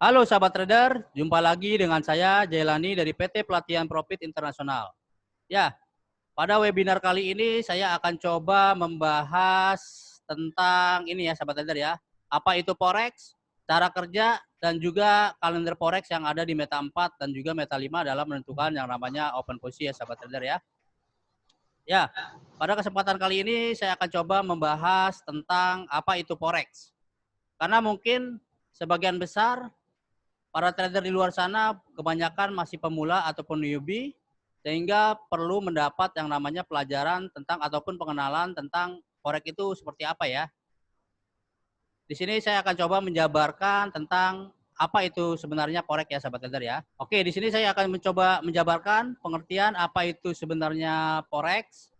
Halo sahabat trader, jumpa lagi dengan saya Jailani dari PT Pelatihan Profit Internasional. Ya, pada webinar kali ini saya akan coba membahas tentang ini ya sahabat trader ya. Apa itu Forex, cara kerja, dan juga kalender Forex yang ada di Meta 4 dan juga Meta 5 dalam menentukan yang namanya open position ya sahabat trader ya. Ya, pada kesempatan kali ini saya akan coba membahas tentang apa itu Forex. Karena mungkin sebagian besar para trader di luar sana kebanyakan masih pemula ataupun newbie, sehingga perlu mendapat yang namanya pelajaran tentang ataupun pengenalan tentang forex itu seperti apa ya. Di sini saya akan coba menjabarkan tentang apa itu sebenarnya forex ya sahabat trader ya. Oke, di sini saya akan mencoba menjabarkan pengertian apa itu sebenarnya forex.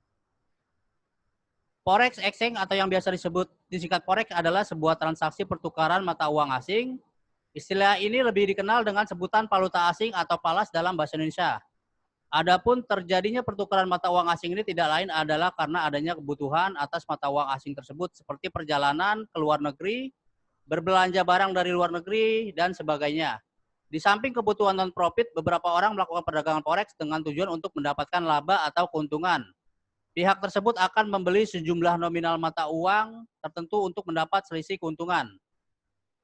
Forex exchange atau yang biasa disebut disingkat forex adalah sebuah transaksi pertukaran mata uang asing. Istilah ini lebih dikenal dengan sebutan valuta asing atau falas dalam bahasa Indonesia. Adapun terjadinya pertukaran mata uang asing ini tidak lain adalah karena adanya kebutuhan atas mata uang asing tersebut seperti perjalanan ke luar negeri, berbelanja barang dari luar negeri, dan sebagainya. Di samping kebutuhan non-profit, beberapa orang melakukan perdagangan forex dengan tujuan untuk mendapatkan laba atau keuntungan. Pihak tersebut akan membeli sejumlah nominal mata uang tertentu untuk mendapat selisih keuntungan.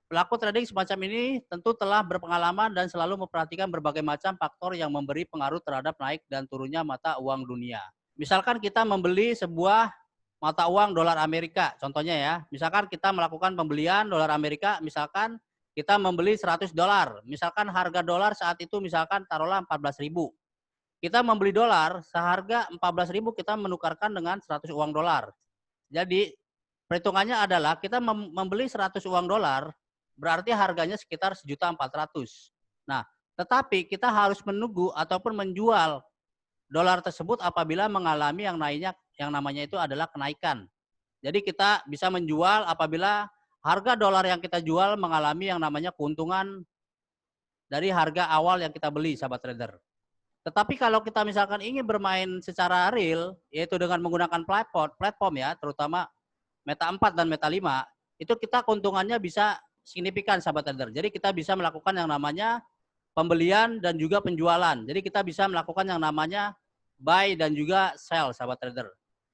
Pelaku trading semacam ini tentu telah berpengalaman dan selalu memperhatikan berbagai macam faktor yang memberi pengaruh terhadap naik dan turunnya mata uang dunia. Misalkan kita membeli sebuah mata uang dolar Amerika, contohnya ya. Misalkan kita melakukan pembelian dolar Amerika, misalkan kita membeli 100 dolar. Misalkan harga dolar saat itu misalkan taruhlah 14.000. Kita membeli dolar seharga 14.000, kita menukarkan dengan 100 uang dolar. Jadi perhitungannya adalah kita membeli 100 uang dolar berarti harganya sekitar 1.400.000. Nah, tetapi kita harus menunggu ataupun menjual dolar tersebut apabila mengalami yang namanya itu adalah kenaikan. Jadi kita bisa menjual apabila harga dolar yang kita jual mengalami yang namanya keuntungan dari harga awal yang kita beli, sahabat trader. Tetapi kalau kita misalkan ingin bermain secara real, yaitu dengan menggunakan platform ya, terutama Meta 4 dan Meta 5, itu kita keuntungannya bisa signifikan sahabat trader. Jadi kita bisa melakukan yang namanya pembelian dan juga penjualan. Jadi kita bisa melakukan yang namanya buy dan juga sell sahabat trader.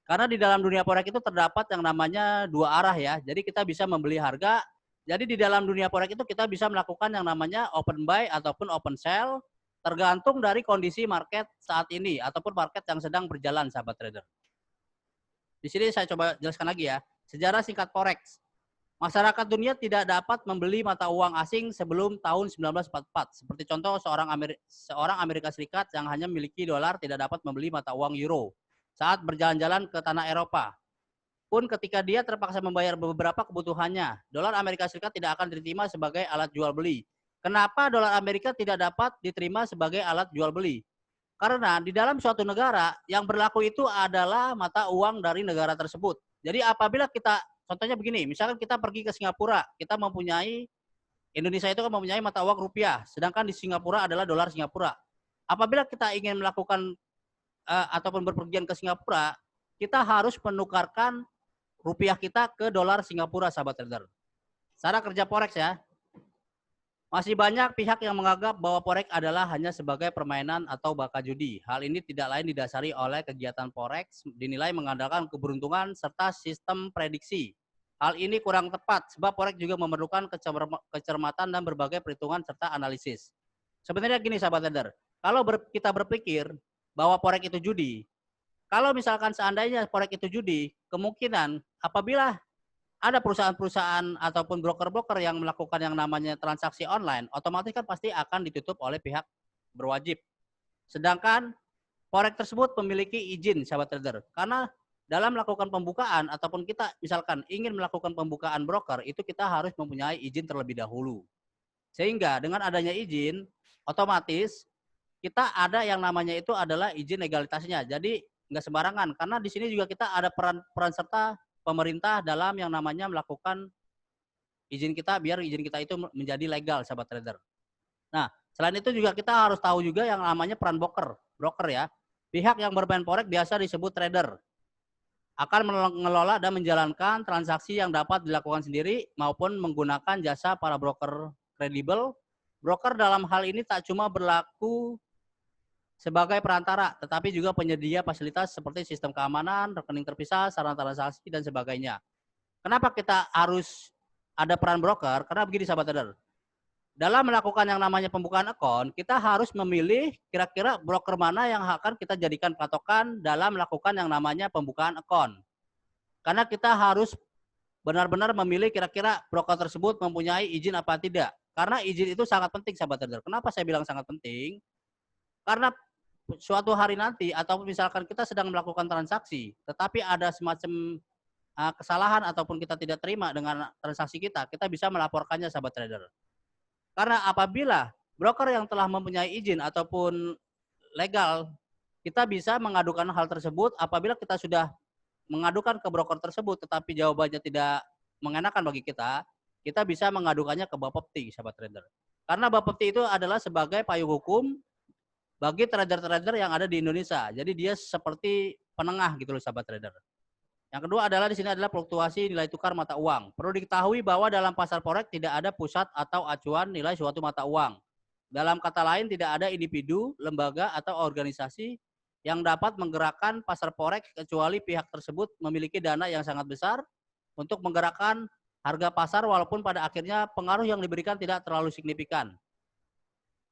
Karena di dalam dunia forex itu terdapat yang namanya dua arah ya. Jadi kita bisa membeli harga. Jadi di dalam dunia forex itu kita bisa melakukan yang namanya open buy ataupun open sell tergantung dari kondisi market saat ini ataupun market yang sedang berjalan sahabat trader. Di sini saya coba jelaskan lagi ya. Sejarah singkat forex. Masyarakat dunia tidak dapat membeli mata uang asing sebelum tahun 1944. Seperti contoh seorang Amerika Serikat yang hanya memiliki dolar tidak dapat membeli mata uang euro saat berjalan-jalan ke tanah Eropa. Pun ketika dia terpaksa membayar beberapa kebutuhannya, dolar Amerika Serikat tidak akan diterima sebagai alat jual beli. Kenapa dolar Amerika tidak dapat diterima sebagai alat jual beli? Karena di dalam suatu negara yang berlaku itu adalah mata uang dari negara tersebut. Jadi apabila kita, contohnya begini, misalkan kita pergi ke Singapura, kita mempunyai, Indonesia itu kan mempunyai mata uang rupiah, sedangkan di Singapura adalah dolar Singapura. Apabila kita ingin melakukan ataupun berpergian ke Singapura, kita harus menukarkan rupiah kita ke dolar Singapura, sahabat trader. Cara kerja forex ya. Masih banyak pihak yang menganggap bahwa forex adalah hanya sebagai permainan atau baka judi. Hal ini tidak lain didasari oleh kegiatan forex dinilai mengandalkan keberuntungan serta sistem prediksi. Hal ini kurang tepat sebab forex juga memerlukan kecermatan dan berbagai perhitungan serta analisis. Sebenarnya gini sahabat trader, kalau kita berpikir bahwa forex itu judi, kalau misalkan seandainya forex itu judi, kemungkinan apabila ada perusahaan-perusahaan ataupun broker-broker yang melakukan yang namanya transaksi online, otomatis kan pasti akan ditutup oleh pihak berwajib. Sedangkan forex tersebut memiliki izin sahabat trader. Karena dalam melakukan pembukaan ataupun kita misalkan ingin melakukan pembukaan broker, itu kita harus mempunyai izin terlebih dahulu. Sehingga dengan adanya izin, otomatis kita ada yang namanya itu adalah izin legalitasnya. Jadi nggak sembarangan. Karena di sini juga kita ada peran serta pemerintah dalam yang namanya melakukan izin kita biar izin kita itu menjadi legal sahabat trader. Nah, selain itu juga kita harus tahu juga yang namanya peran broker ya. Pihak yang bermain forex biasa disebut trader. Akan mengelola dan menjalankan transaksi yang dapat dilakukan sendiri maupun menggunakan jasa para broker kredibel Broker dalam hal ini tak cuma berlaku sebagai perantara, tetapi juga penyedia fasilitas seperti sistem keamanan, rekening terpisah, sarana transaksi, dan sebagainya. Kenapa kita harus ada peran broker? Karena begini sahabat trader. Dalam melakukan yang namanya pembukaan akun, kita harus memilih kira-kira broker mana yang akan kita jadikan patokan dalam melakukan yang namanya pembukaan akun. Karena kita harus benar-benar memilih kira-kira broker tersebut mempunyai izin apa tidak. Karena izin itu sangat penting sahabat trader. Kenapa saya bilang sangat penting? Karena suatu hari nanti atau misalkan kita sedang melakukan transaksi, tetapi ada semacam kesalahan ataupun kita tidak terima dengan transaksi kita bisa melaporkannya sahabat trader. Karena apabila broker yang telah mempunyai izin ataupun legal, kita bisa mengadukan hal tersebut apabila kita sudah mengadukan ke broker tersebut tetapi jawabannya tidak mengenakan bagi kita bisa mengadukannya ke Bapepti, sahabat trader. Karena Bapepti itu adalah sebagai payung hukum bagi trader-trader yang ada di Indonesia. Jadi dia seperti penengah gitu loh sahabat trader. Yang kedua adalah di sini adalah fluktuasi nilai tukar mata uang. Perlu diketahui bahwa dalam pasar forex tidak ada pusat atau acuan nilai suatu mata uang. Dalam kata lain tidak ada individu, lembaga atau organisasi yang dapat menggerakkan pasar forex kecuali pihak tersebut memiliki dana yang sangat besar untuk menggerakkan harga pasar walaupun pada akhirnya pengaruh yang diberikan tidak terlalu signifikan.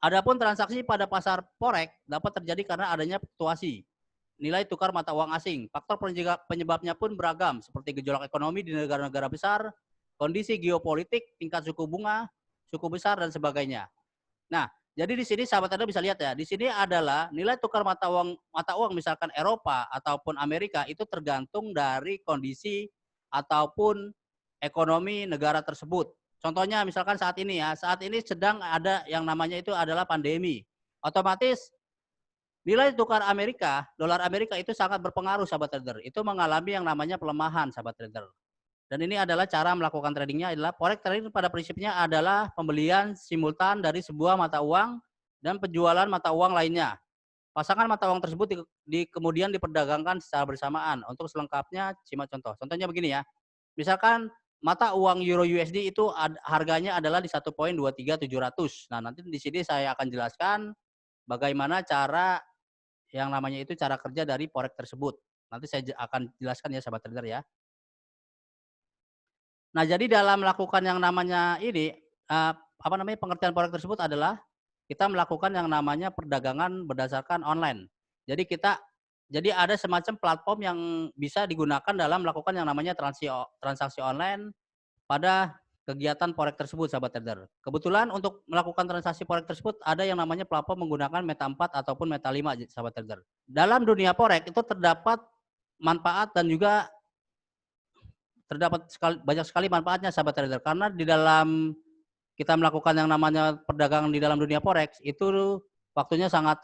Adapun transaksi pada pasar forex dapat terjadi karena adanya fluktuasi nilai tukar mata uang asing. Faktor penyebabnya pun beragam, seperti gejolak ekonomi di negara-negara besar, kondisi geopolitik, tingkat suku bunga, suku besar, dan sebagainya. Nah, jadi di sini sahabat Anda bisa lihat ya, di sini adalah nilai tukar mata uang misalkan Eropa ataupun Amerika itu tergantung dari kondisi ataupun ekonomi negara tersebut. Contohnya misalkan saat ini sedang ada yang namanya itu adalah pandemi. Otomatis nilai tukar dolar Amerika itu sangat berpengaruh sahabat trader. Itu mengalami yang namanya pelemahan sahabat trader. Dan ini adalah cara melakukan tradingnya adalah forex trading pada prinsipnya adalah pembelian simultan dari sebuah mata uang dan penjualan mata uang lainnya. Pasangan mata uang tersebut kemudian diperdagangkan secara bersamaan. Untuk selengkapnya simak contoh. Contohnya begini ya. Misalkan mata uang Euro USD itu harganya adalah di 1.23700. Nah, nanti di sini saya akan jelaskan bagaimana cara yang namanya itu cara kerja dari forex tersebut. Nanti saya akan jelaskan ya sahabat trader ya. Nah, jadi dalam melakukan yang namanya ini pengertian forex tersebut adalah kita melakukan yang namanya perdagangan berdasarkan online. Jadi ada semacam platform yang bisa digunakan dalam melakukan yang namanya transaksi online pada kegiatan forex tersebut sahabat trader. Kebetulan untuk melakukan transaksi forex tersebut ada yang namanya platform menggunakan Meta 4 ataupun Meta 5 sahabat trader. Dalam dunia forex itu terdapat manfaat dan juga banyak sekali manfaatnya sahabat trader karena di dalam kita melakukan yang namanya perdagangan di dalam dunia forex itu waktunya sangat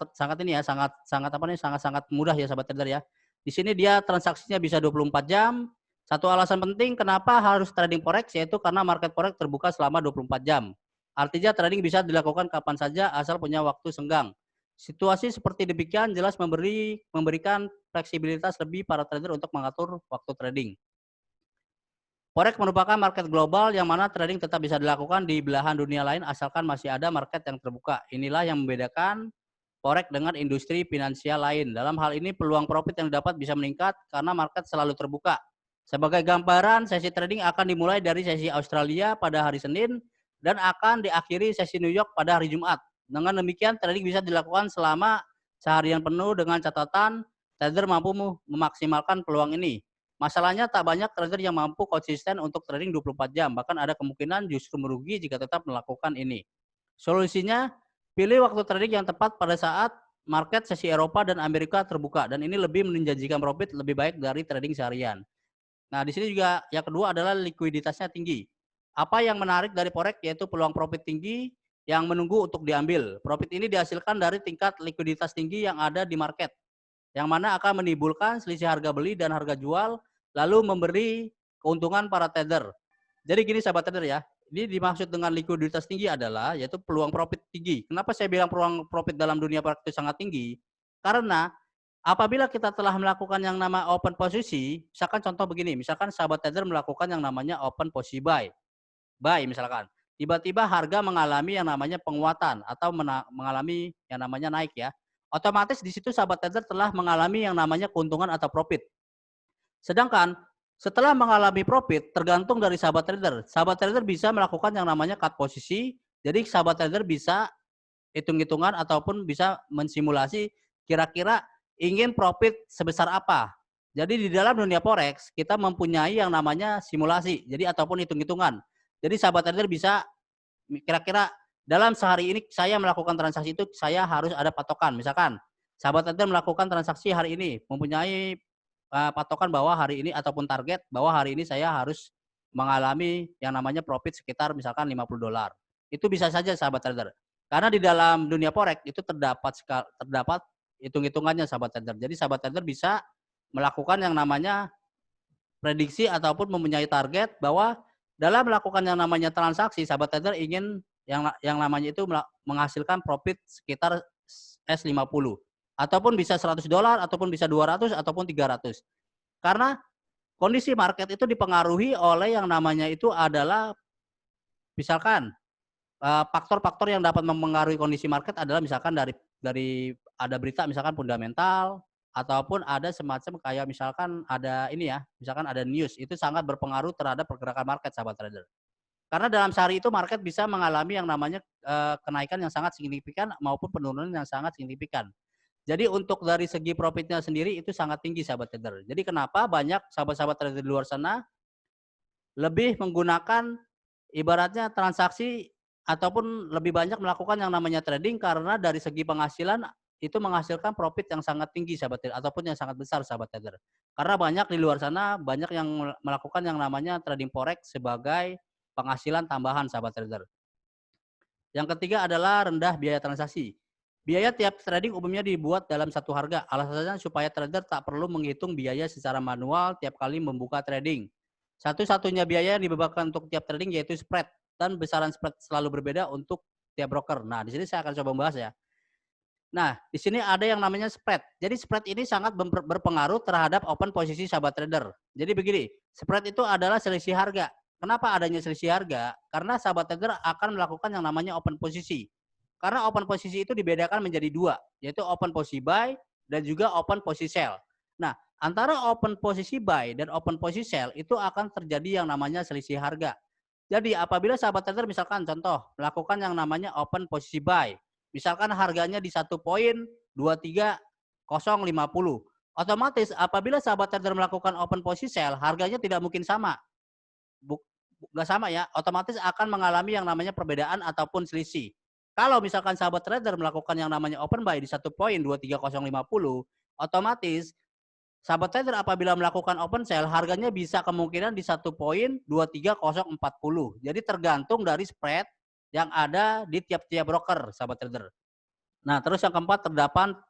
mudah ya sahabat trader ya. Di sini dia transaksinya bisa 24 jam. Satu alasan penting kenapa harus trading forex yaitu karena market forex terbuka selama 24 jam. Artinya trading bisa dilakukan kapan saja asal punya waktu senggang. Situasi seperti demikian jelas memberikan fleksibilitas lebih para trader untuk mengatur waktu trading. Forex merupakan market global yang mana trading tetap bisa dilakukan di belahan dunia lain asalkan masih ada market yang terbuka. Inilah yang membedakan forex dengan industri finansial lain. Dalam hal ini peluang profit yang didapat bisa meningkat karena market selalu terbuka. Sebagai gambaran, sesi trading akan dimulai dari sesi Australia pada hari Senin dan akan diakhiri sesi New York pada hari Jumat. Dengan demikian, trading bisa dilakukan selama seharian penuh dengan catatan trader mampu memaksimalkan peluang ini. Masalahnya tak banyak trader yang mampu konsisten untuk trading 24 jam, bahkan ada kemungkinan justru merugi jika tetap melakukan ini. Solusinya, pilih waktu trading yang tepat pada saat market sesi Eropa dan Amerika terbuka, dan ini lebih menjanjikan profit lebih baik dari trading seharian. Nah, di sini juga yang kedua adalah likuiditasnya tinggi. Apa yang menarik dari forex yaitu peluang profit tinggi yang menunggu untuk diambil. Profit ini dihasilkan dari tingkat likuiditas tinggi yang ada di market, yang mana akan menimbulkan selisih harga beli dan harga jual, lalu memberi keuntungan para trader. Jadi gini sahabat trader ya, ini dimaksud dengan likuiditas tinggi adalah yaitu peluang profit tinggi. Kenapa saya bilang peluang profit dalam dunia forex itu sangat tinggi? Karena apabila kita telah melakukan yang nama open posisi, misalkan contoh begini, misalkan sahabat trader melakukan yang namanya open posisi buy misalkan. tiba-tiba harga mengalami yang namanya penguatan atau mengalami yang namanya naik ya. Otomatis di situ sahabat trader telah mengalami yang namanya keuntungan atau profit. Sedangkan setelah mengalami profit tergantung dari sahabat trader. Sahabat trader bisa melakukan yang namanya cut posisi. Jadi sahabat trader bisa hitung-hitungan ataupun bisa mensimulasi kira-kira ingin profit sebesar apa. Jadi di dalam dunia forex kita mempunyai yang namanya simulasi. Jadi ataupun hitung-hitungan. Jadi sahabat trader bisa kira-kira dalam sehari ini saya melakukan transaksi itu saya harus ada patokan. Misalkan sahabat trader melakukan transaksi hari ini mempunyai patokan bahwa hari ini ataupun target bahwa hari ini saya harus mengalami yang namanya profit sekitar misalkan $50. Itu bisa saja sahabat trader. Karena di dalam dunia forex itu terdapat hitung-hitungannya sahabat trader. Jadi sahabat trader bisa melakukan yang namanya prediksi ataupun mempunyai target bahwa dalam melakukan yang namanya transaksi sahabat trader ingin yang namanya itu menghasilkan profit sekitar S50 ataupun bisa $100 ataupun bisa 200 ataupun 300. Karena kondisi market itu dipengaruhi oleh yang namanya itu adalah misalkan faktor-faktor yang dapat mempengaruhi kondisi market adalah misalkan dari ada berita misalkan fundamental ataupun ada semacam kayak misalkan ada ini ya, misalkan ada news itu sangat berpengaruh terhadap pergerakan market sahabat trader. Karena dalam sehari itu market bisa mengalami yang namanya kenaikan yang sangat signifikan maupun penurunan yang sangat signifikan. Jadi untuk dari segi profitnya sendiri itu sangat tinggi sahabat trader. Jadi kenapa banyak sahabat-sahabat trader di luar sana lebih menggunakan ibaratnya transaksi ataupun lebih banyak melakukan yang namanya trading karena dari segi penghasilan itu menghasilkan profit yang sangat tinggi sahabat trader ataupun yang sangat besar sahabat trader. Karena banyak di luar sana banyak yang melakukan yang namanya trading forex sebagai penghasilan tambahan sahabat trader. Yang ketiga adalah rendah biaya transaksi. Biaya tiap trading umumnya dibuat dalam satu harga. Alasannya supaya trader tak perlu menghitung biaya secara manual tiap kali membuka trading. Satu-satunya biaya yang dibebankan untuk tiap trading yaitu spread. Dan besaran spread selalu berbeda untuk tiap broker. Nah, di sini saya akan coba membahas ya. Nah, di sini ada yang namanya spread. Jadi spread ini sangat berpengaruh terhadap open posisi sahabat trader. Jadi begini, spread itu adalah selisih harga. Kenapa adanya selisih harga? Karena sahabat trader akan melakukan yang namanya open posisi. Karena open posisi itu dibedakan menjadi dua, yaitu open posisi buy dan juga open posisi sell. Nah, antara open posisi buy dan open posisi sell itu akan terjadi yang namanya selisih harga. Jadi apabila sahabat trader misalkan contoh melakukan yang namanya open posisi buy, misalkan harganya di 1.23050, otomatis apabila sahabat trader melakukan open posisi sell, harganya tidak mungkin sama. Nggak sama ya, otomatis akan mengalami yang namanya perbedaan ataupun selisih. Kalau misalkan sahabat trader melakukan yang namanya open buy di 1.23050, otomatis sahabat trader apabila melakukan open sell, harganya bisa kemungkinan di 1.23040. Jadi tergantung dari spread yang ada di tiap-tiap broker, sahabat trader. Nah, terus yang keempat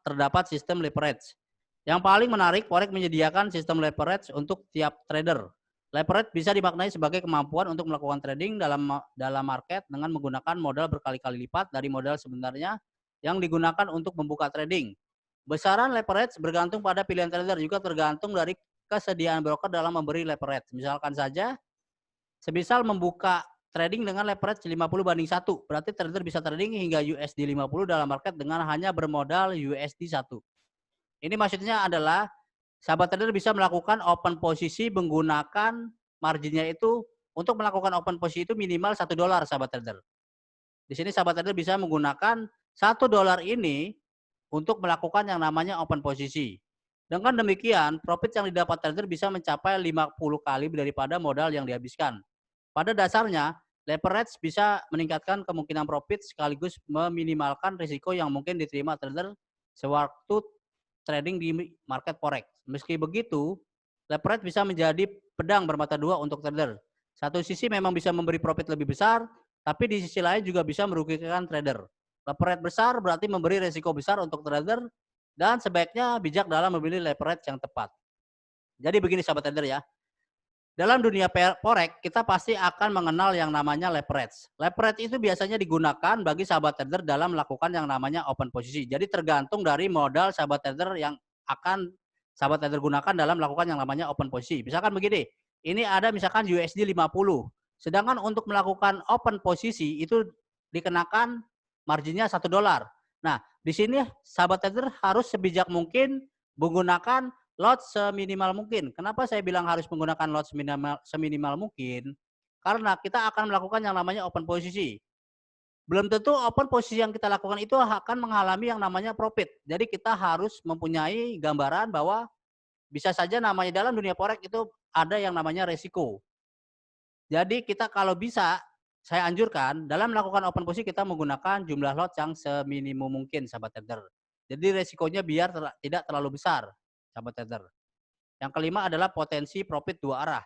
terdapat sistem leverage. Yang paling menarik, forex menyediakan sistem leverage untuk tiap trader. Leverage bisa dimaknai sebagai kemampuan untuk melakukan trading dalam market dengan menggunakan modal berkali-kali lipat dari modal sebenarnya yang digunakan untuk membuka trading. Besaran leverage bergantung pada pilihan trader, juga tergantung dari kesediaan broker dalam memberi leverage. Misalkan saja, semisal membuka trading dengan leverage 50/1, berarti trader bisa trading hingga USD 50 dalam market dengan hanya bermodal USD 1. Ini maksudnya adalah sahabat trader bisa melakukan open posisi menggunakan marginnya itu untuk melakukan open posisi itu minimal $1 sahabat trader. Di sini sahabat trader bisa menggunakan $1 ini untuk melakukan yang namanya open posisi. Dengan demikian, profit yang didapat trader bisa mencapai 50 kali daripada modal yang dihabiskan. Pada dasarnya, leverage bisa meningkatkan kemungkinan profit sekaligus meminimalkan risiko yang mungkin diterima trader sewaktu trading di market forex. Meski begitu, leverage bisa menjadi pedang bermata dua untuk trader. Satu sisi memang bisa memberi profit lebih besar, tapi di sisi lain juga bisa merugikan trader. Leverage besar berarti memberi risiko besar untuk trader dan sebaiknya bijak dalam memilih leverage yang tepat. Jadi begini sahabat trader ya. Dalam dunia forex, kita pasti akan mengenal yang namanya leverage. Leverage itu biasanya digunakan bagi sahabat trader dalam melakukan yang namanya open posisi. Jadi tergantung dari modal sahabat trader yang akan sahabat trader gunakan dalam melakukan yang namanya open posisi. Misalkan begini, ini ada misalkan USD 50. Sedangkan untuk melakukan open posisi itu dikenakan marginnya $1. Nah, di sini sahabat trader harus sebijak mungkin menggunakan lot seminimal mungkin. Kenapa saya bilang harus menggunakan lot seminimal mungkin? Karena kita akan melakukan yang namanya open posisi. Belum tentu open posisi yang kita lakukan itu akan mengalami yang namanya profit. Jadi kita harus mempunyai gambaran bahwa bisa saja namanya dalam dunia forex itu ada yang namanya resiko. Jadi kita kalau bisa, saya anjurkan dalam melakukan open posisi kita menggunakan jumlah lot yang seminimum mungkin, sahabat trader. Jadi resikonya biar tidak terlalu besar, sahabat trader. Yang kelima adalah potensi profit dua arah.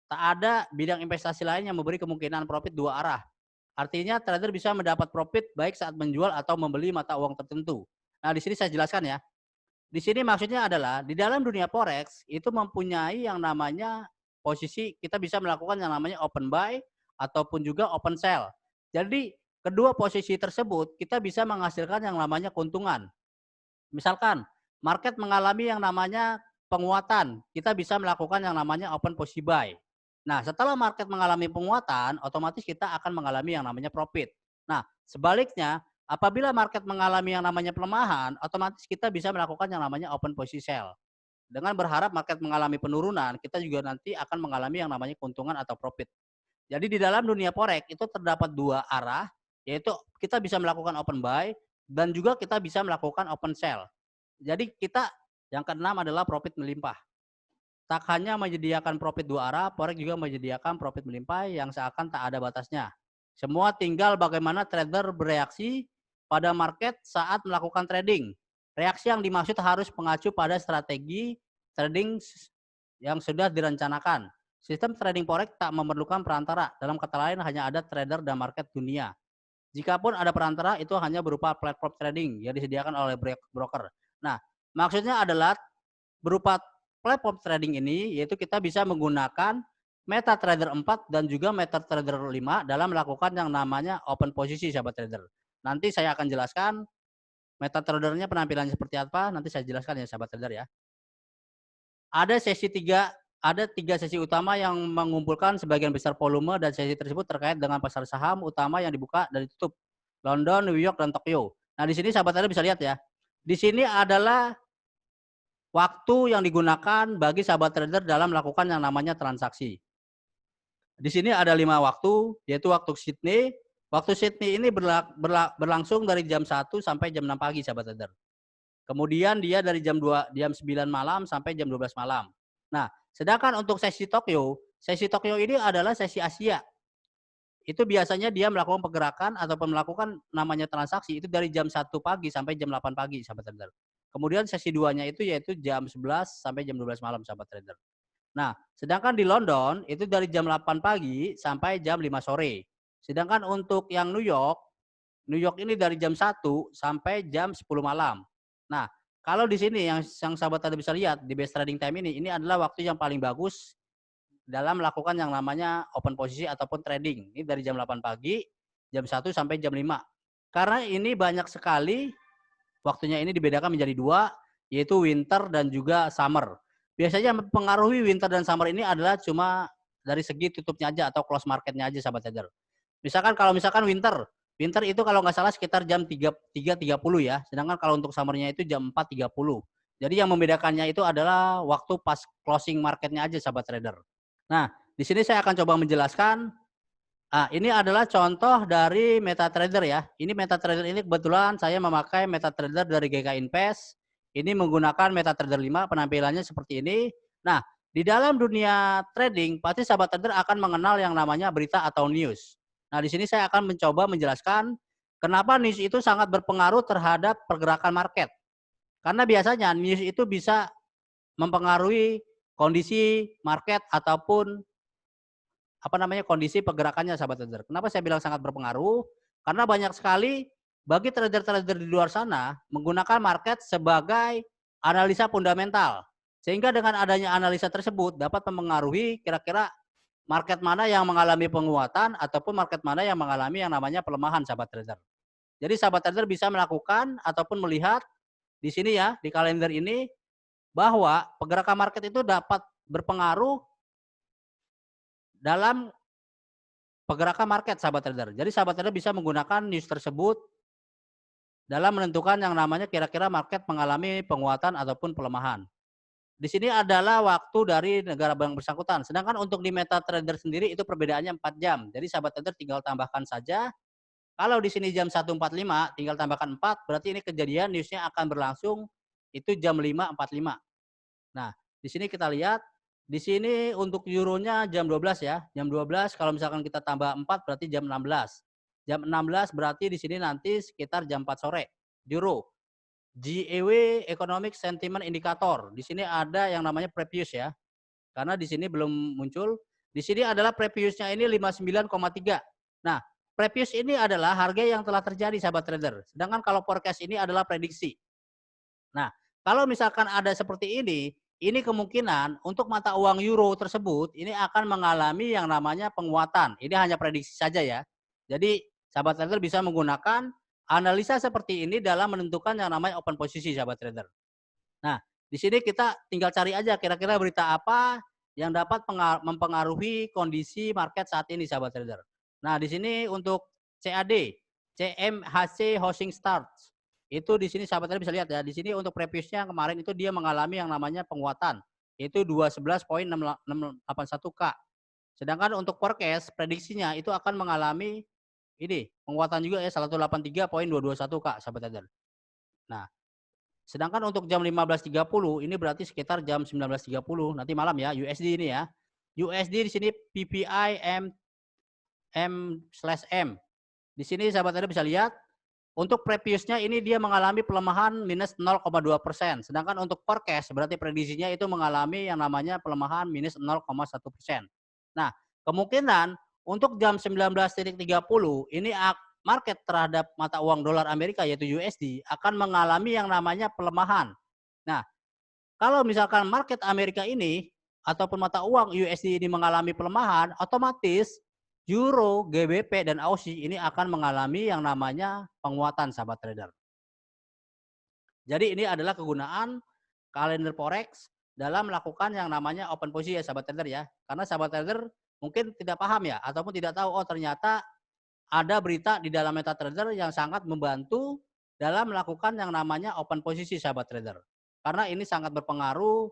Tak ada bidang investasi lain yang memberi kemungkinan profit dua arah. Artinya trader bisa mendapat profit baik saat menjual atau membeli mata uang tertentu. Nah, di sini saya jelaskan ya. Di sini maksudnya adalah di dalam dunia forex itu mempunyai yang namanya posisi kita bisa melakukan yang namanya open buy ataupun juga open sell. Jadi kedua posisi tersebut kita bisa menghasilkan yang namanya keuntungan. Misalkan market mengalami yang namanya penguatan, kita bisa melakukan yang namanya open posisi buy. Nah, setelah market mengalami penguatan, otomatis kita akan mengalami yang namanya profit. Nah, sebaliknya, apabila market mengalami yang namanya pelemahan, otomatis kita bisa melakukan yang namanya open posisi sell. Dengan berharap market mengalami penurunan, kita juga nanti akan mengalami yang namanya keuntungan atau profit. Jadi di dalam dunia forex itu terdapat dua arah, yaitu kita bisa melakukan open buy dan juga kita bisa melakukan open sell. Jadi kita yang keenam adalah profit melimpah. Tak hanya menyediakan profit dua arah, forex juga menyediakan profit melimpah yang seakan tak ada batasnya. Semua tinggal bagaimana trader bereaksi pada market saat melakukan trading. Reaksi yang dimaksud harus mengacu pada strategi trading yang sudah direncanakan. Sistem trading forex tak memerlukan perantara. Dalam kata lain hanya ada trader dan market dunia. Jikapun ada perantara itu hanya berupa platform trading yang disediakan oleh broker. Nah, maksudnya adalah berupa platform trading ini yaitu kita bisa menggunakan MetaTrader 4 dan juga MetaTrader 5 dalam melakukan yang namanya open posisi, sahabat trader. Nanti saya akan jelaskan MetaTrader-nya penampilannya seperti apa, nanti saya jelaskan ya sahabat trader ya. Ada tiga sesi utama yang mengumpulkan sebagian besar volume dan sesi tersebut terkait dengan pasar saham utama yang dibuka dan ditutup. London, New York, dan Tokyo. Nah, di sini sahabat trader bisa lihat ya. Di sini adalah waktu yang digunakan bagi sahabat trader dalam melakukan yang namanya transaksi. Di sini ada 5 waktu, yaitu waktu Sydney. Waktu Sydney ini berlangsung dari jam 1 sampai jam 6 pagi, sahabat trader. Kemudian dia dari jam 9 malam sampai jam 12 malam. Nah, sedangkan untuk sesi Tokyo ini adalah sesi Asia. Itu biasanya dia melakukan pergerakan ataupun melakukan namanya transaksi itu dari jam 1 pagi sampai jam 8 pagi, sahabat trader. Kemudian sesi 2-nya itu yaitu jam 11 sampai jam 12 malam, sahabat trader. Nah, sedangkan di London itu dari jam 8 pagi sampai jam 5 sore. Sedangkan untuk yang New York ini dari jam 1 sampai jam 10 malam. Nah, kalau di sini yang sahabat tadi bisa lihat di best trading time ini adalah waktu yang paling bagus dalam melakukan yang namanya open posisi ataupun trading. Ini dari jam 8 pagi, jam 1 sampai jam 5. Karena ini banyak sekali waktunya ini dibedakan menjadi dua, yaitu winter dan juga summer. Biasanya mempengaruhi winter dan summer ini adalah cuma dari segi tutupnya aja atau close marketnya aja, sahabat trader. Misalkan kalau misalkan winter itu kalau nggak salah sekitar jam 3.30 ya. Sedangkan kalau untuk summernya itu jam 4.30. Jadi yang membedakannya itu adalah waktu pas closing marketnya aja, sahabat trader. Nah, di sini saya akan coba menjelaskan. Ini adalah contoh dari MetaTrader ya. Ini MetaTrader ini kebetulan saya memakai MetaTrader dari GK Invest. Ini menggunakan MetaTrader 5, penampilannya seperti ini. Nah, di dalam dunia trading, pasti sahabat trader akan mengenal yang namanya berita atau news. Nah, di sini saya akan mencoba menjelaskan kenapa news itu sangat berpengaruh terhadap pergerakan market. Karena biasanya news itu bisa mempengaruhi kondisi market ataupun kondisi pergerakannya, sahabat trader. Kenapa saya bilang sangat berpengaruh? Karena banyak sekali bagi trader-trader di luar sana menggunakan market sebagai analisa fundamental. Sehingga dengan adanya analisa tersebut dapat mempengaruhi kira-kira market mana yang mengalami penguatan ataupun market mana yang mengalami yang namanya pelemahan, sahabat trader. Jadi sahabat trader bisa melakukan ataupun melihat di sini ya, di kalender ini bahwa pergerakan market itu dapat berpengaruh dalam pergerakan market, sahabat trader. Jadi sahabat trader bisa menggunakan news tersebut dalam menentukan yang namanya kira-kira market mengalami penguatan ataupun pelemahan. Di sini adalah waktu dari negara yang bersangkutan. Sedangkan untuk di MetaTrader sendiri itu perbedaannya 4 jam. Jadi sahabat trader tinggal tambahkan saja. Kalau di sini jam 1.45, tinggal tambahkan 4, berarti ini kejadian newsnya akan berlangsung itu jam 5.45. Nah, di sini kita lihat, di sini untuk euronya jam 12 ya. Jam 12 kalau misalkan kita tambah 4 berarti jam 16. Jam 16 berarti di sini nanti sekitar jam 4 sore. Euro. GEW Economic Sentiment Indicator. Di sini ada yang namanya previous ya. Karena di sini belum muncul. Di sini adalah previous-nya ini 59,3. Nah, previous ini adalah harga yang telah terjadi sahabat trader. Sedangkan kalau forecast ini adalah prediksi. Nah, kalau misalkan ada seperti ini kemungkinan untuk mata uang euro tersebut ini akan mengalami yang namanya penguatan. Ini hanya prediksi saja ya. Jadi sahabat trader bisa menggunakan analisa seperti ini dalam menentukan yang namanya open posisi sahabat trader. Nah, di sini kita tinggal cari aja kira-kira berita apa yang dapat mempengaruhi kondisi market saat ini sahabat trader. Nah, di sini untuk CAD, CMHC Housing Starts. Itu di sini sahabat trader bisa lihat ya. Di sini untuk previousnya kemarin itu dia mengalami yang namanya penguatan, yaitu 211.681K. Sedangkan untuk forecast prediksinya itu akan mengalami ini penguatan juga ya 183.221K sahabat trader. Nah, sedangkan untuk jam 15.30 ini berarti sekitar jam 19.30 nanti malam ya USD ini ya. USD di sini PPI M/M. Di sini sahabat trader bisa lihat untuk previousnya ini dia mengalami pelemahan minus 0,2%. Sedangkan untuk forecast berarti prediksinya itu mengalami yang namanya pelemahan minus 0,1%. Nah, kemungkinan untuk jam 19.30 ini market terhadap mata uang dolar Amerika yaitu USD akan mengalami yang namanya pelemahan. Nah, kalau misalkan market Amerika ini ataupun mata uang USD ini mengalami pelemahan, otomatis Euro, GBP, dan Aussie ini akan mengalami yang namanya penguatan sahabat trader. Jadi ini adalah kegunaan kalender forex dalam melakukan yang namanya open posisi ya sahabat trader ya. Karena sahabat trader mungkin tidak paham ya ataupun tidak tahu oh ternyata ada berita di dalam MetaTrader yang sangat membantu dalam melakukan yang namanya open posisi sahabat trader. Karena ini sangat berpengaruh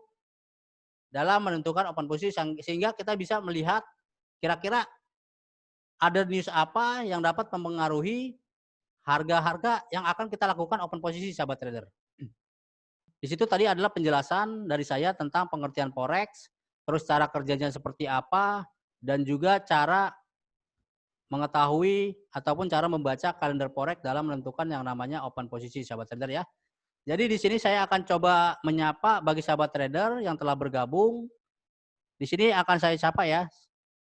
dalam menentukan open posisi sehingga kita bisa melihat kira-kira ada news apa yang dapat mempengaruhi harga-harga yang akan kita lakukan open posisi sahabat trader. Di situ tadi adalah penjelasan dari saya tentang pengertian forex, terus cara kerjanya seperti apa, dan juga cara mengetahui ataupun cara membaca kalender forex dalam menentukan yang namanya open posisi sahabat trader ya. Jadi di sini saya akan coba menyapa bagi sahabat trader yang telah bergabung. Di sini akan saya sapa ya.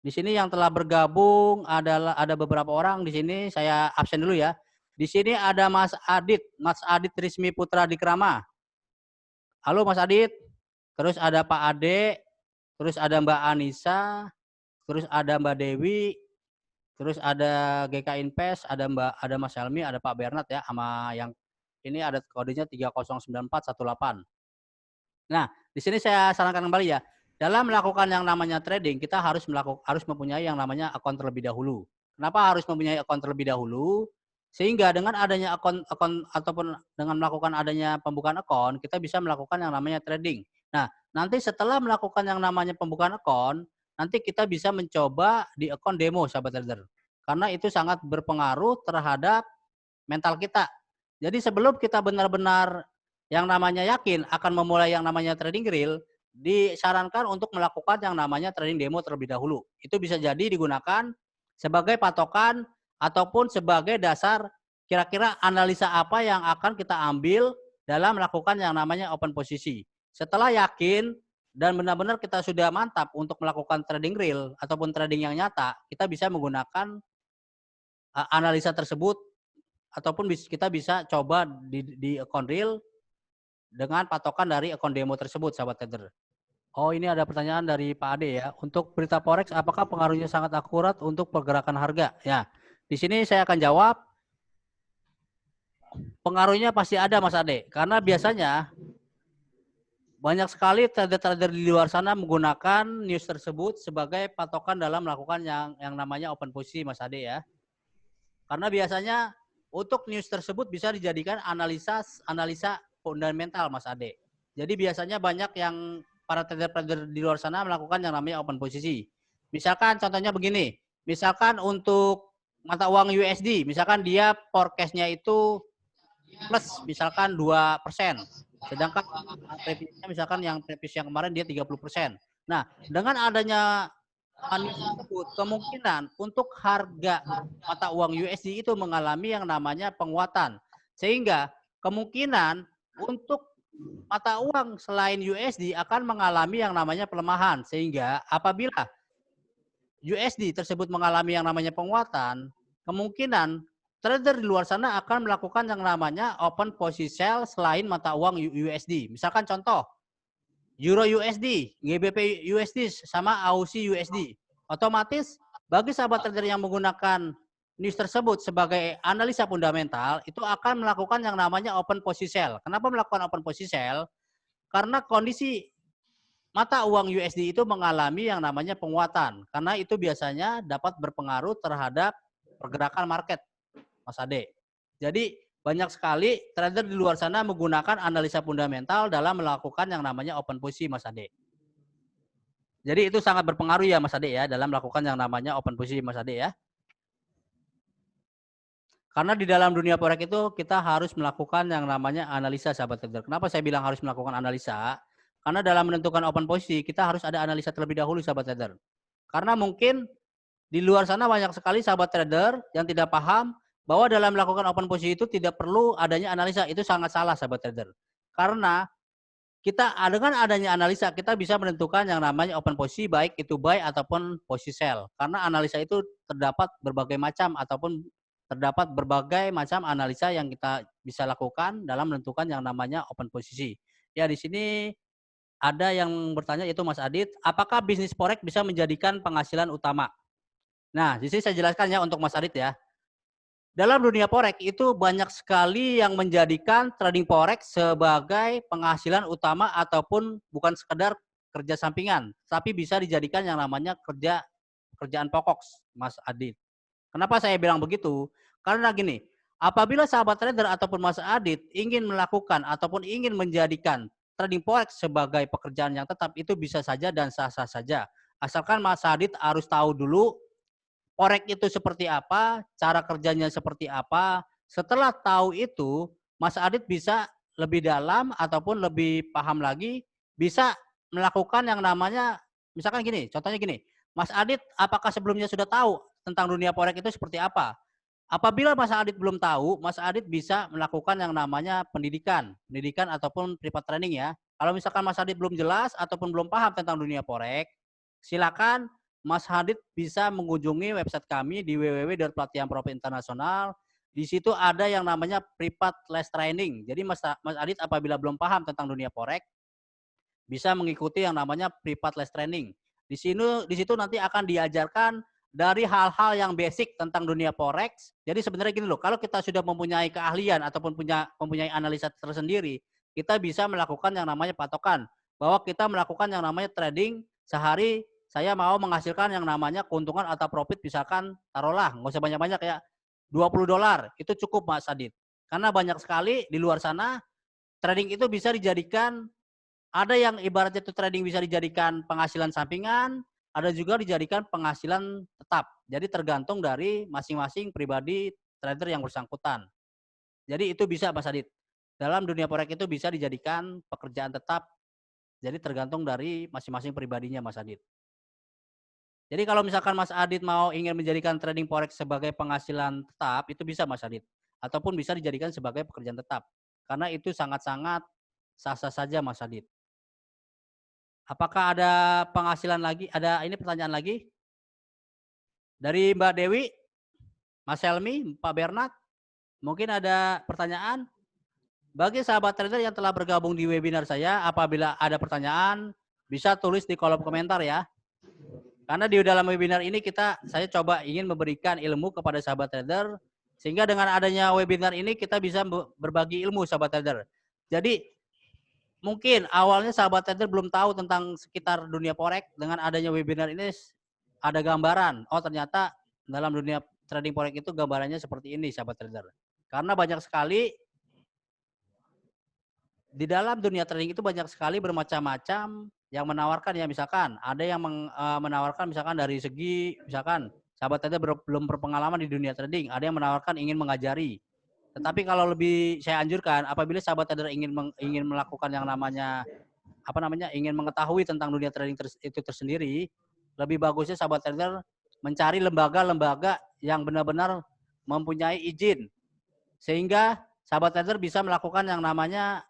Di sini yang telah bergabung ada beberapa orang di sini saya absen dulu ya. Di sini ada Mas Adit Rismi Putra Dikrama. Halo Mas Adit. Terus ada Pak Ade, terus ada Mbak Anissa, terus ada Mbak Dewi, terus ada GK Invest, ada Mas Helmi, ada Pak Bernard ya, sama yang ini ada kodenya 309418. Nah, di sini saya sarankan kembali ya. Dalam melakukan yang namanya trading, kita harus mempunyai yang namanya akun terlebih dahulu. Kenapa harus mempunyai akun terlebih dahulu? Sehingga dengan adanya akun ataupun dengan melakukan adanya pembukaan akun, kita bisa melakukan yang namanya trading. Nah, nanti setelah melakukan yang namanya pembukaan akun, nanti kita bisa mencoba di akun demo sahabat trader. Karena itu sangat berpengaruh terhadap mental kita. Jadi sebelum kita benar-benar yang namanya yakin akan memulai yang namanya trading real, disarankan untuk melakukan yang namanya trading demo terlebih dahulu. Itu bisa jadi digunakan sebagai patokan ataupun sebagai dasar kira-kira analisa apa yang akan kita ambil dalam melakukan yang namanya open posisi. Setelah yakin dan benar-benar kita sudah mantap untuk melakukan trading real ataupun trading yang nyata, kita bisa menggunakan analisa tersebut ataupun kita bisa coba di akun real dengan patokan dari akun demo tersebut sahabat trader. Oh, ini ada pertanyaan dari Pak Ade ya. Untuk berita forex apakah pengaruhnya sangat akurat untuk pergerakan harga? Ya. Di sini saya akan jawab. Pengaruhnya pasti ada Mas Ade. Karena biasanya banyak sekali trader-trader di luar sana menggunakan news tersebut sebagai patokan dalam melakukan yang namanya open posisi, Mas Ade ya. Karena biasanya untuk news tersebut bisa dijadikan analisa fundamental, Mas Ade. Jadi biasanya banyak yang para trader-trader di luar sana melakukan yang namanya open posisi. Misalkan contohnya begini, misalkan untuk mata uang USD, misalkan dia forecast-nya itu plus misalkan 2%. Sedangkan previsnya misalkan yang previs yang kemarin dia 30%. Nah, dengan adanya news tersebut, kemungkinan untuk harga mata uang USD itu mengalami yang namanya penguatan. Sehingga kemungkinan untuk mata uang selain USD akan mengalami yang namanya pelemahan. Sehingga apabila USD tersebut mengalami yang namanya penguatan, kemungkinan trader di luar sana akan melakukan yang namanya open position sell selain mata uang USD. Misalkan contoh, Euro USD, GBP USD sama AUD USD. Otomatis bagi sahabat trader yang menggunakan news tersebut sebagai analisa fundamental, itu akan melakukan yang namanya open position sell. Kenapa melakukan open position sell? Karena kondisi mata uang USD itu mengalami yang namanya penguatan. Karena itu biasanya dapat berpengaruh terhadap pergerakan market, Mas Ade. Jadi banyak sekali trader di luar sana menggunakan analisa fundamental dalam melakukan yang namanya open posisi, Mas Ade. Jadi itu sangat berpengaruh ya, Mas Ade ya, dalam melakukan yang namanya open posisi, Mas Ade ya. Karena di dalam dunia forex itu kita harus melakukan yang namanya analisa, sahabat trader. Kenapa saya bilang harus melakukan analisa? Karena dalam menentukan open posisi kita harus ada analisa terlebih dahulu, sahabat trader. Karena mungkin di luar sana banyak sekali sahabat trader yang tidak paham bahwa dalam melakukan open posisi itu tidak perlu adanya analisa. Itu sangat salah, sahabat trader. Karena kita dengan adanya analisa kita bisa menentukan yang namanya open posisi baik itu buy ataupun posisi sell. Karena analisa itu terdapat berbagai macam ataupun terdapat berbagai macam analisa yang kita bisa lakukan dalam menentukan yang namanya open posisi. Ya, di sini ada yang bertanya yaitu Mas Adit, apakah bisnis forex bisa menjadikan penghasilan utama? Nah, di sini saya jelaskan ya untuk Mas Adit ya. Dalam dunia forex itu banyak sekali yang menjadikan trading forex sebagai penghasilan utama ataupun bukan sekedar kerja sampingan, tapi bisa dijadikan yang namanya kerjaan pokok, Mas Adit. Kenapa saya bilang begitu? Karena gini, apabila sahabat trader ataupun Mas Adit ingin melakukan ataupun ingin menjadikan trading forex sebagai pekerjaan yang tetap, itu bisa saja dan sah-sah saja. Asalkan Mas Adit harus tahu dulu forex itu seperti apa, cara kerjanya seperti apa. Setelah tahu itu, Mas Adit bisa lebih dalam ataupun lebih paham lagi, bisa melakukan yang namanya, misalkan gini, contohnya gini, Mas Adit apakah sebelumnya sudah tahu tentang dunia forex itu seperti apa? Apabila Mas Adit belum tahu, Mas Adit bisa melakukan yang namanya pendidikan ataupun private training ya. Kalau misalkan Mas Adit belum jelas ataupun belum paham tentang dunia forex, silakan Mas Adit bisa mengunjungi website kami di www.pelatihanprofit internasional. Di situ ada yang namanya private les training. Jadi Mas Adit apabila belum paham tentang dunia forex, bisa mengikuti yang namanya private les training. Di situ nanti akan diajarkan dari hal-hal yang basic tentang dunia forex. Jadi sebenarnya gini loh, kalau kita sudah mempunyai keahlian ataupun mempunyai analisa tersendiri, kita bisa melakukan yang namanya patokan bahwa kita melakukan yang namanya trading sehari. Saya mau menghasilkan yang namanya keuntungan atau profit, misalkan taruhlah nggak usah banyak-banyak ya, $20 itu cukup, Mas Adit. Karena banyak sekali di luar sana trading itu bisa dijadikan, ada yang ibaratnya itu trading bisa dijadikan penghasilan sampingan, ada juga dijadikan penghasilan tetap. Jadi tergantung dari masing-masing pribadi trader yang bersangkutan. Jadi itu bisa, Mas Adit. Dalam dunia forex itu bisa dijadikan pekerjaan tetap. Jadi tergantung dari masing-masing pribadinya, Mas Adit. Jadi kalau misalkan Mas Adit mau ingin menjadikan trading forex sebagai penghasilan tetap, itu bisa, Mas Adit. Ataupun bisa dijadikan sebagai pekerjaan tetap. Karena itu sangat-sangat sah-sah saja, Mas Adit. Apakah ada penghasilan lagi? Ada ini pertanyaan lagi? Dari Mbak Dewi, Mas Helmi, Pak Bernard, mungkin ada pertanyaan? Bagi sahabat trader yang telah bergabung di webinar saya, apabila ada pertanyaan, bisa tulis di kolom komentar ya. Karena di dalam webinar ini saya coba ingin memberikan ilmu kepada sahabat trader, sehingga dengan adanya webinar ini kita bisa berbagi ilmu, sahabat trader. Jadi Mungkin awalnya sahabat trader belum tahu tentang sekitar dunia forex. Dengan adanya webinar ini ada gambaran. Oh, ternyata dalam dunia trading forex itu gambarannya seperti ini, sahabat trader. Karena banyak sekali di dalam dunia trading itu banyak sekali bermacam-macam yang menawarkan, ya misalkan ada yang menawarkan misalkan dari segi misalkan sahabat trader belum berpengalaman di dunia trading, ada yang menawarkan ingin mengajari. Tetapi kalau lebih saya anjurkan apabila sahabat trader ingin melakukan yang namanya ingin mengetahui tentang dunia trading itu tersendiri, lebih bagusnya sahabat trader mencari lembaga-lembaga yang benar-benar mempunyai izin sehingga sahabat trader bisa melakukan yang namanya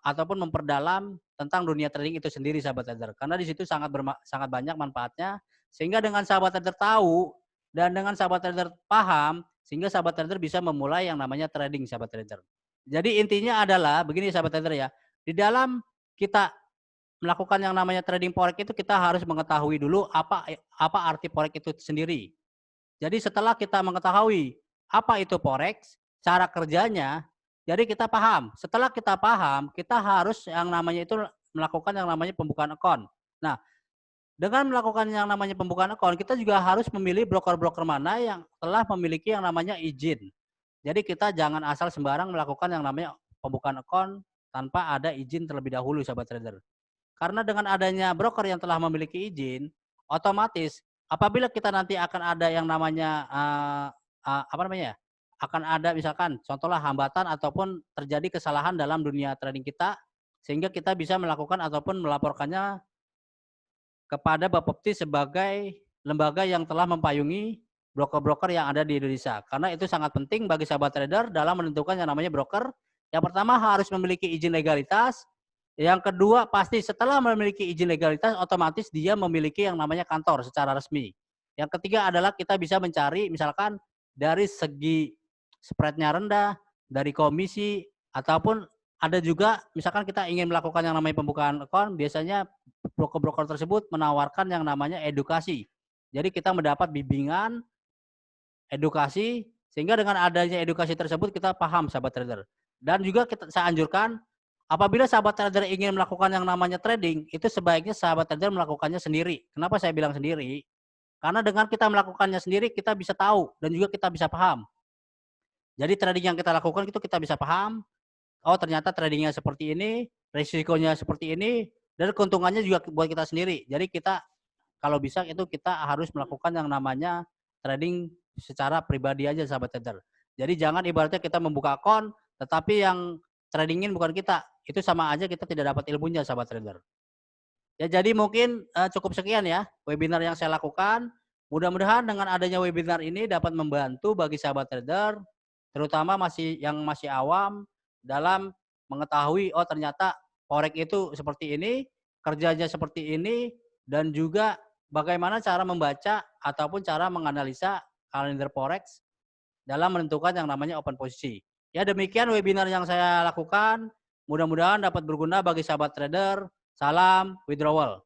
ataupun memperdalam tentang dunia trading itu sendiri, sahabat trader. Karena di situ sangat banyak manfaatnya, sehingga dengan sahabat trader tahu dan dengan sahabat trader paham, sehingga sahabat trader bisa memulai yang namanya trading, sahabat trader. Jadi intinya adalah begini, sahabat trader ya, di dalam kita melakukan yang namanya trading forex itu kita harus mengetahui dulu apa arti forex itu sendiri. Jadi setelah kita mengetahui apa itu forex, cara kerjanya, jadi kita paham. Setelah kita paham, kita harus yang namanya itu melakukan yang namanya pembukaan akun. Nah, dengan melakukan yang namanya pembukaan akun, kita juga harus memilih broker-broker mana yang telah memiliki yang namanya izin. Jadi kita jangan asal sembarang melakukan yang namanya pembukaan akun tanpa ada izin terlebih dahulu, sahabat trader. Karena dengan adanya broker yang telah memiliki izin, otomatis apabila kita nanti akan ada yang namanya akan ada misalkan contohlah hambatan ataupun terjadi kesalahan dalam dunia trading kita, sehingga kita bisa melakukan ataupun melaporkannya kepada Bapepti sebagai lembaga yang telah mempayungi broker-broker yang ada di Indonesia. Karena itu sangat penting bagi sahabat trader dalam menentukan yang namanya broker. Yang pertama harus memiliki izin legalitas. Yang kedua pasti setelah memiliki izin legalitas otomatis dia memiliki yang namanya kantor secara resmi. Yang ketiga adalah kita bisa mencari misalkan dari segi spread-nya rendah, dari komisi, ataupun ada juga misalkan kita ingin melakukan yang namanya pembukaan akun, biasanya broker-broker tersebut menawarkan yang namanya edukasi. Jadi kita mendapat bimbingan, edukasi, sehingga dengan adanya edukasi tersebut kita paham, sahabat trader. Dan juga saya anjurkan, apabila sahabat trader ingin melakukan yang namanya trading, itu sebaiknya sahabat trader melakukannya sendiri. Kenapa saya bilang sendiri? Karena dengan kita melakukannya sendiri, kita bisa tahu dan juga kita bisa paham. Jadi trading yang kita lakukan itu kita bisa paham, oh ternyata tradingnya seperti ini, risikonya seperti ini, dan keuntungannya juga buat kita sendiri. Jadi kita kalau bisa itu kita harus melakukan yang namanya trading secara pribadi aja, sahabat trader. Jadi jangan ibaratnya kita membuka akun, tetapi yang tradingin bukan kita. Itu sama aja kita tidak dapat ilmunya, sahabat trader. Ya jadi mungkin cukup sekian ya webinar yang saya lakukan. Mudah-mudahan dengan adanya webinar ini dapat membantu bagi sahabat trader, terutama yang masih awam dalam mengetahui oh ternyata forex itu seperti ini, kerjanya seperti ini, dan juga bagaimana cara membaca ataupun cara menganalisa kalender forex dalam menentukan yang namanya open posisi. Ya demikian webinar yang saya lakukan. Mudah-mudahan dapat berguna bagi sahabat trader. Salam withdrawal.